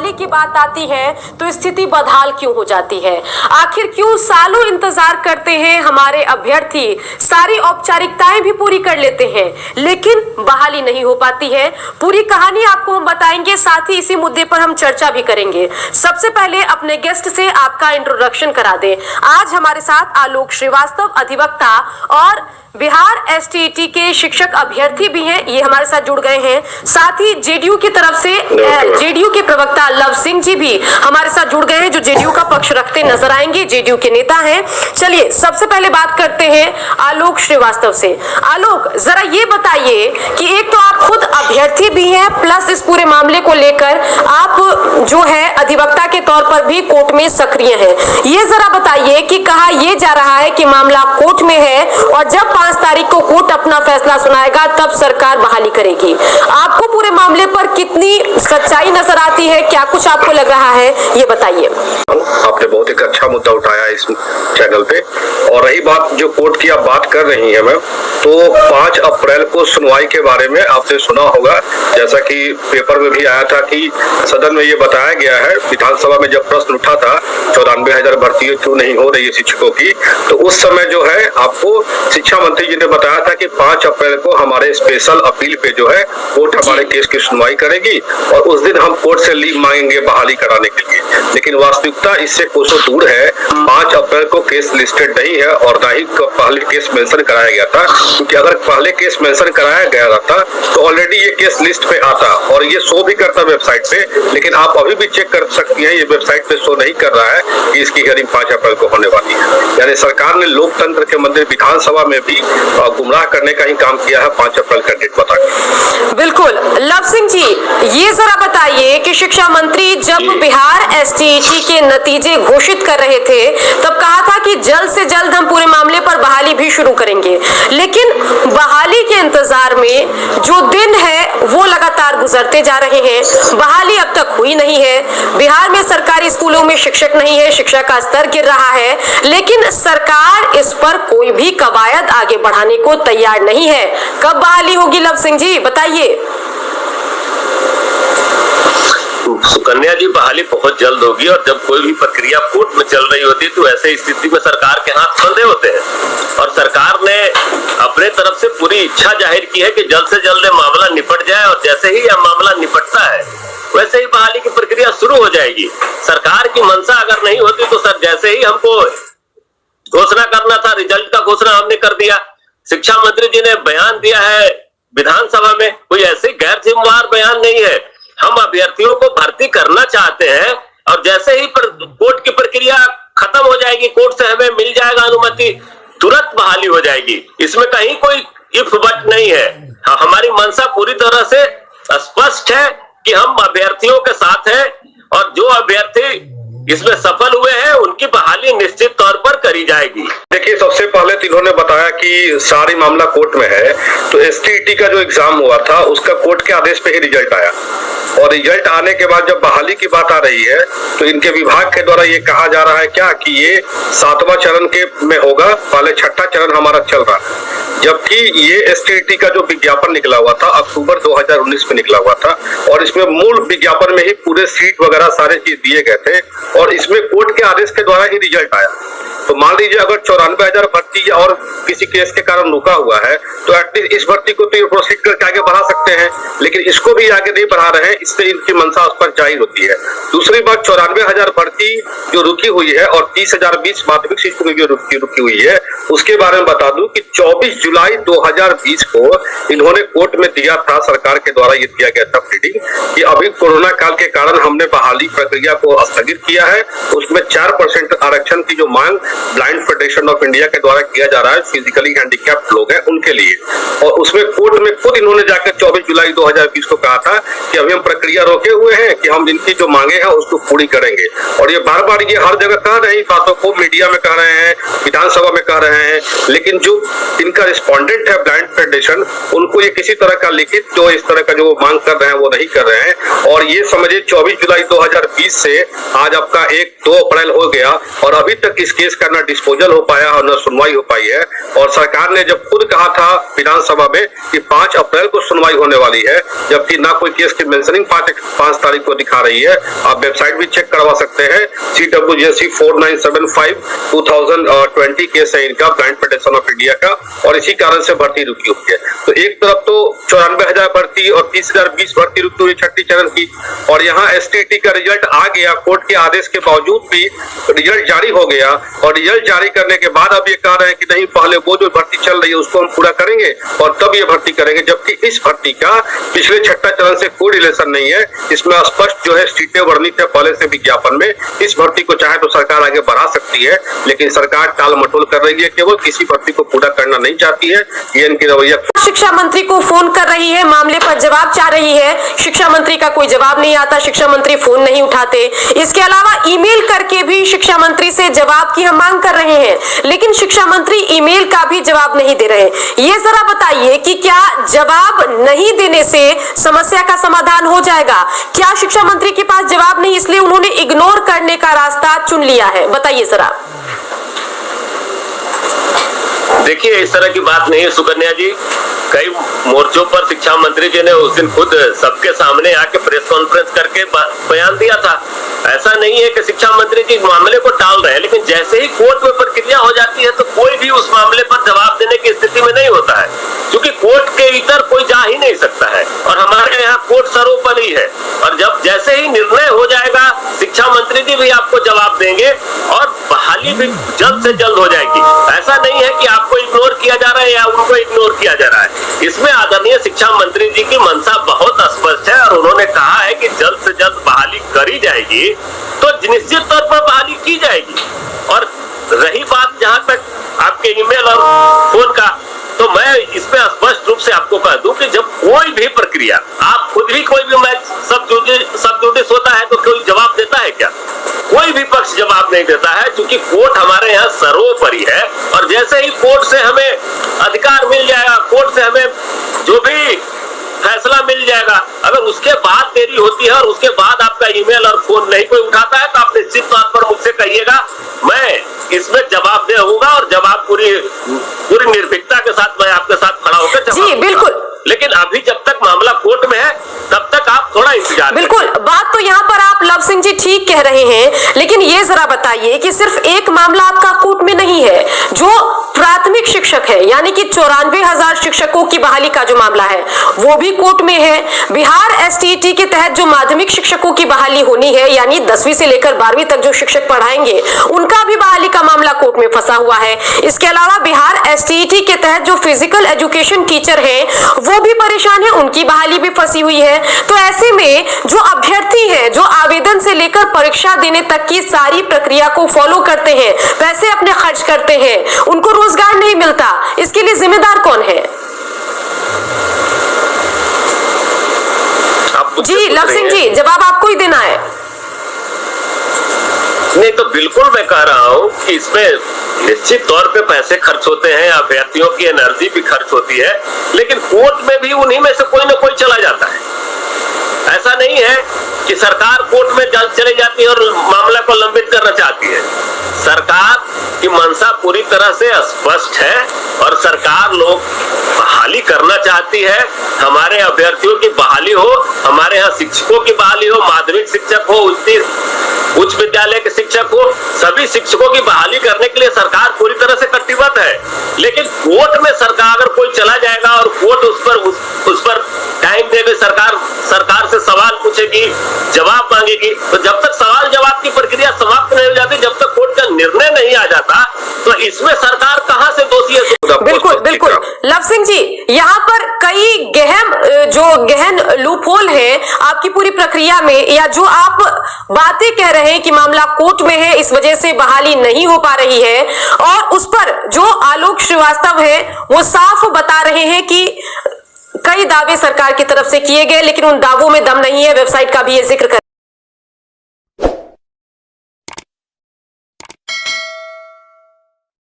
बहाली की बात आती है तो स्थिति बदहाल क्यों हो जाती है? आखिर क्यों सालों इंतजार करते हैं हमारे अभ्यर्थी, सारी औपचारिकताएं भी पूरी कर लेते हैं लेकिन बहाली नहीं हो पाती है? पूरी कहानी आपको हम बताएंगे, साथ ही इसी मुद्दे पर हम चर्चा भी करेंगे। सबसे पहले अपने गेस्ट से आपका इंट्रोडक्शन करा दें। आज हमारे साथ आलोक श्रीवास्तव, अधिवक्ता और बिहार एसटीईटी के शिक्षक अभ्यर्थी भी हैं, ये हमारे साथ जुड़ गए हैं। साथ ही जेडीयू की तरफ से जेडीयू के प्रवक्ता लव सिंह जी भी हमारे साथ जुड़ गए हैं, जो जेडीयू का पक्ष रखते नजर आएंगे, जेडीयू के नेता हैं। चलिए सबसे पहले बात करते हैं आलोक श्रीवास्तव से। आलोक, जरा ये बताइए कि एक तो आप खुद अभ्यर्थी भी हैं, प्लस इस पूरे मामले को लेकर आप जो है अधिवक्ता के तौर पर भी कोर्ट में सक्रिय हैं। ये जरा बताइए कि कहा यह जा रहा है कि मामला कोर्ट में है और जब 5 तारीख को कोर्ट अपना फैसला सुनाएगा तब सरकार बहाली करेगी। आपको पूरे मामले पर कितनी सच्चाई नजर आती है, क्या कुछ आपको लग रहा है, ये बताइए। आपने बहुत एक अच्छा मुद्दा उठाया इस चैनल पे। और रही बात जो कोर्ट की आप बात कर रही हैं मैम, तो 5 अप्रैल को सुनवाई के बारे में आपने सुना होगा, जैसा कि पेपर में भी आया था कि सदन में ये बताया गया है, विधानसभा में जब प्रश्न उठा था 94,000 भर्ती क्यों नहीं हो रही है शिक्षकों की, तो उस समय जो है आपको शिक्षा मंत्री जी ने बताया था कि 5 अप्रैल को हमारे स्पेशल अपील पे जो है कोर्ट हमारे केस की सुनवाई करेगी और उस दिन हम कोर्ट से लीव मांगेंगे बहाली कराने के लिए। लेकिन वास्तविकता इससे कोसों दूर है। 5 अप्रैल को केस लिस्टेड नहीं है और ना ही पहले केस मेंशन कराया गया था, क्योंकि अगर पहले केस मेंशन कराया गया था तो ऑलरेडी ये केस लिस्ट पे आता और ये शो भी करता वेबसाइट पे। लेकिन आप अभी भी चेक कर सकती हैं, ये वेबसाइट पे शो नहीं कर रहा है कि इसकी हियरिंग 5 अप्रैल को होने वाली है। यानी सरकार ने लोकतंत्र के मंदिर विधानसभा में भी गुमराह करने का ही काम किया है 5 अप्रैल का डेट बता के। बिल्कुल। लव सिंह जी, ये जरा बताइए कि शिक्षा मंत्री जब बिहार एसटीईटी के नतीजे घोषित कर रहे थे तब कहा था कि जल्द से जल्द हम पूरे मामले पर बहाली भी शुरू करेंगे, लेकिन बहाली के इंतजार में जो दिन है वो लगातार गुजरते जा रहे हैं, बहाली अब तक हुई नहीं है। बिहार में सरकारी स्कूलों में शिक्षक नहीं है, शिक्षा का स्तर गिर रहा है, लेकिन सरकार इस पर कोई भी कवायद आगे बढ़ाने को तैयार नहीं है। कब बहाली होगी लव सिंह जी, बताइए। सुकन्या जी, बहाली बहुत जल्द होगी और जब कोई भी प्रक्रिया कोर्ट में चल रही होती है तो ऐसे स्थिति में सरकार के हाथ बंधे होते हैं और सरकार ने अपने तरफ से पूरी इच्छा जाहिर की है कि जल्द से जल्द मामला निपट जाए और जैसे ही यह मामला निपटता है वैसे ही बहाली की प्रक्रिया शुरू हो जाएगी। सरकार की मंशा अगर नहीं होती तो सर जैसे ही हमको घोषणा करना था, रिजल्ट का घोषणा हमने कर दिया। शिक्षा मंत्री जी ने बयान दिया है विधानसभा में, कोई ऐसे गैर जिम्मेदार बयान नहीं है। हम अभ्यर्थियों को भर्ती करना चाहते हैं और जैसे ही कोर्ट की प्रक्रिया खत्म हो जाएगी, कोर्ट से हमें मिल जाएगा अनुमति, तुरंत बहाली हो जाएगी। इसमें कहीं कोई इफ बट नहीं है। हमारी मंशा पूरी तरह से स्पष्ट है कि हम अभ्यर्थियों के साथ हैं और जो अभ्यर्थी इसमें सफल हुए हैं उनकी बहाली निश्चित तौर पर करी जाएगी। देखिए, सबसे पहले तो इन्होंने बताया कि सारी मामला कोर्ट में है, तो एसटीईटी का जो एग्जाम हुआ था उसका कोर्ट के आदेश पे ही रिजल्ट आया और रिजल्ट आने के बाद जब बहाली की बात आ रही है तो इनके विभाग के द्वारा ये कहा जा रहा है क्या कि ये 7वां चरण के में होगा, पहले 6ठा चरण हमारा चल रहा है। जबकि ये एसटीईटी का जो विज्ञापन निकला हुआ था अक्टूबर 2019 में निकला हुआ था और इसमें मूल विज्ञापन में ही पूरे सीट वगैरह सारे चीज दिए गए थे और इसमें कोर्ट के आदेश के द्वारा ही रिजल्ट आया। तो मान लीजिए अगर 94,000 भर्ती और किसी केस के कारण रुका हुआ है तो एटलीस्ट इस भर्ती को तो ये प्रोसीड करके आगे बढ़ा सकते हैं, लेकिन इसको भी आगे नहीं बढ़ा रहे हैं, इससे इनकी मंशा उस पर जाहिर होती है। दूसरी बात, 94,000 भर्ती जो रुकी हुई है और 30,020 माध्यमिक शिक्षकों की जो रुकी हुई है उसके बारे में बता दूं कि 24 जुलाई 2020 को इन्होंने कोर्ट में दिया था, सरकार के द्वारा ये दिया गया था प्लीडिंग कि अभी कोरोना काल के कारण हमने बहाली प्रक्रिया को स्थगित किया है, उसमें 4% आरक्षण की जो मांग ब्लाइंड फेडरेशन ऑफ इंडिया के द्वारा किया जा रहा है, फिजिकली हैंडीकैप्ड लोग हैं उनके लिए, और उसमें कोर्ट में खुद इन्होंने जाकर 24 जुलाई 2020 को कहा था कि अभी हम प्रक्रिया रोके हुए हैं कि हम इनकी जो मांगे हैं उसको पूरी करेंगे। और ये बार बार ये हर जगह कह रहे हैं, बातों को मीडिया में कह रहे हैं, विधानसभा में कह रहे हैं, लेकिन जो इनका रिस्पोंडेंट है ब्लाइंड फेडरेशन, उनको ये किसी तरह का लिखित जो इस तरह का जो मांग कर रहे हैं वो नहीं कर रहे हैं। और ये समझिए 24 जुलाई 2020 से आज आपका 1-2 अप्रैल हो गया और अभी तक इस केस इसका न डिस्पोजल हो पाया और न सुनवाई हो पाई है। और सरकार ने जब खुद कहा था विधानसभा में कि 5 अप्रैल को सुनवाई होने वाली है, जबकि ना कोई केस की मेंशनिंग 5 तारीख को दिखा रही है। आप वेबसाइट भी चेक करवा सकते हैं, CWJC 4975/2020 केस है इनका, ब्लाइंड फेडरेशन ऑफ इंडिया का, और इसी कारण से भर्ती रुकी हुई है। तो एक तरफ तो 94,000 भर्ती और 30,020 भर्ती रुकी हुई छठी चरण की, और यहाँ STT का रिजल्ट आ गया, कोर्ट के आदेश के बावजूद भी रिजल्ट जारी हो गया। और रिजल्ट जारी करने के बाद अब ये कह रहे हैं कि नहीं, पहले वो जो भर्ती चल रही है उसको हम पूरा करेंगे और तब ये भर्ती करेंगे, जबकि इस भर्ती का पिछले छठा चरण से कोई रिलेशन नहीं है। इसमें स्पष्ट जो है सीटें वर्णित है पहले से विज्ञापन में। इस भर्ती को चाहे तो सरकार आगे बढ़ा सकती है, लेकिन सरकार टाल मटोल कर रही है, केवल किसी भर्ती को पूरा करना नहीं चाहती है। ये इनकी रवैया। शिक्षा मंत्री को फोन कर रही है, मामले पर जवाब चाह रही है, शिक्षा मंत्री का कोई जवाब नहीं आता, शिक्षा मंत्री फोन नहीं उठाते। इसके अलावा ईमेल करके भी शिक्षा मंत्री से जवाब की हम मांग कर रहे हैं, लेकिन शिक्षा मंत्री ईमेल का भी जवाब नहीं दे रहे। ये जरा बताइए कि क्या जवाब नहीं देने से समस्या का समाधान हो जाएगा? क्या शिक्षा मंत्री के पास जवाब नहीं इसलिए उन्होंने इग्नोर करने का रास्ता चुन लिया है? बताइए जरा। देखिए, इस तरह की बात नहीं है सुकन्या जी। कई मोर्चों पर शिक्षा मंत्री जी ने उस दिन खुद सबके सामने आके प्रेस कॉन्फ्रेंस करके बयान दिया था। ऐसा नहीं है कि शिक्षा मंत्री जी मामले को टाल रहे हैं, लेकिन जैसे ही कोर्ट में प्रक्रिया हो जाती है तो कोई भी उस मामले पर जवाब देने की स्थिति में नहीं होता है, क्योंकि कोर्ट के इतर कोई जा ही नहीं सकता है और हमारे यहाँ कोर्ट सर्वोपरि है। और जब जैसे ही निर्णय हो जाएगा, शिक्षा मंत्री जी भी आपको जवाब देंगे और बहाली भी जल्द से जल्द हो जाएगी। ऐसा नहीं है कि आपको इग्नोर किया जा रहा है या उनको इग्नोर किया जा रहा है। इसमें आदरणीय शिक्षा मंत्री जी की मंशा बहुत स्पष्ट है और उन्होंने कहा है कि जल्द से जल्द बहाली करी जाएगी, तो निश्चित तौर पर बहाली की जाएगी। और रही बात जहां तक आपके ईमेल और फोन का, तो मैं इसमें स्पष्ट रूप से आपको कह दूं कि जब कोई भी प्रक्रिया, आप खुद भी कोई भी मैच सब जुडिस होता है तो कोई जवाब देता है क्या? कोई भी पक्ष जवाब नहीं देता है, क्योंकि कोर्ट हमारे यहाँ सर्वोपरि है। और जैसे ही कोर्ट से हमें अधिकार मिल जाएगा, कोर्ट से हमें जो भी फैसला मिल जाएगा, अगर उसके बाद देरी होती है और उसके बाद आपका ईमेल और फोन नहीं कोई उठाता है, तो आप निश्चित तौर पर मुझसे कहिएगा, मैं इसमें जवाब दे होगा और जवाब पूरी निर्भीकता के साथ मैं आपके साथ खड़ा होकर जवाब जी बिल्कुल। लेकिन अभी जब तक मामला कोर्ट में है तब तक आप थोड़ा इंतजार। बिल्कुल, बात तो यहाँ पर आप लव सिंह जी ठीक कह रहे हैं, लेकिन ये जरा बताइए कि सिर्फ एक मामला आपका कोर्ट में नहीं है। जो प्राथमिक शिक्षक है, यानी कि 94,000 शिक्षकों की बहाली का जो मामला है वो भी कोर्ट में है। बिहार STT के तहत जो माध्यमिक शिक्षकों की बहाली होनी है, यानी 10वीं से लेकर 12वीं तक जो शिक्षक पढ़ाएंगे, उनका भी बहाली का मामला कोर्ट में फंसा हुआ है। इसके अलावा बिहार STT के तहत जो फिजिकल एजुकेशन टीचर है वो भी परेशान है, उनकी बहाली भी फंसी हुई है। तो ऐसे में जो अभ्यर्थी है, जो आवेदन से लेकर परीक्षा देने तक की सारी प्रक्रिया को फॉलो करते हैं, पैसे अपने खर्च करते हैं, उनको रोजगार नहीं मिलता, इसके लिए जिम्मेदार कौन है? जी लव सिंह जी, जवाब आपको ही देना है। नहीं तो बिल्कुल मैं कह रहा हूं कि इसमें निश्चित तौर पे पैसे खर्च होते हैं, अभ्यर्थियों की एनर्जी भी खर्च होती है, लेकिन कोर्ट में भी उन्हीं में से कोई ना कोई चला जाता है। ऐसा नहीं है कि सरकार कोर्ट में चली जाती है और मामला को लंबित करना चाहती है। सरकार की मंशा पूरी तरह से स्पष्ट है और सरकार लोग बहाली करना चाहती है। हमारे अभ्यर्थियों की बहाली हो, हमारे यहाँ शिक्षकों की बहाली हो, माध्यमिक शिक्षक हो, उच्च विद्यालय के शिक्षक हो, सभी शिक्षकों की बहाली करने के लिए सरकार पूरी तरह से कटिबद्ध है। लेकिन कोर्ट में सरकार अगर कोई चला जाएगा और कोर्ट उस पर टाइम देगी, सरकार से सवाल पूछेगी, जवाब मांगेगी, तो जब तक सवाल जवाब की प्रक्रिया समाप्त नहीं हो जाती, जब तक कोर्ट का निर्णय नहीं आ जाता, तो इसमें सरकार कहां से दोषी है? बिल्कुल बिल्कुल लव सिंह जी, यहाँ पर कई गहन लूपहोल है आपकी पूरी प्रक्रिया में, या जो आप बातें कह रहे हैं कि मामला कोर्ट में है, इस वजह से बहाली नहीं हो पा रही है, और उस पर जो आलोक श्रीवास्तव है वो साफ बता रहे हैं कि कई दावे सरकार की तरफ से किए गए, लेकिन उन दावों में दम नहीं है। वेबसाइट का भी ये जिक्र कर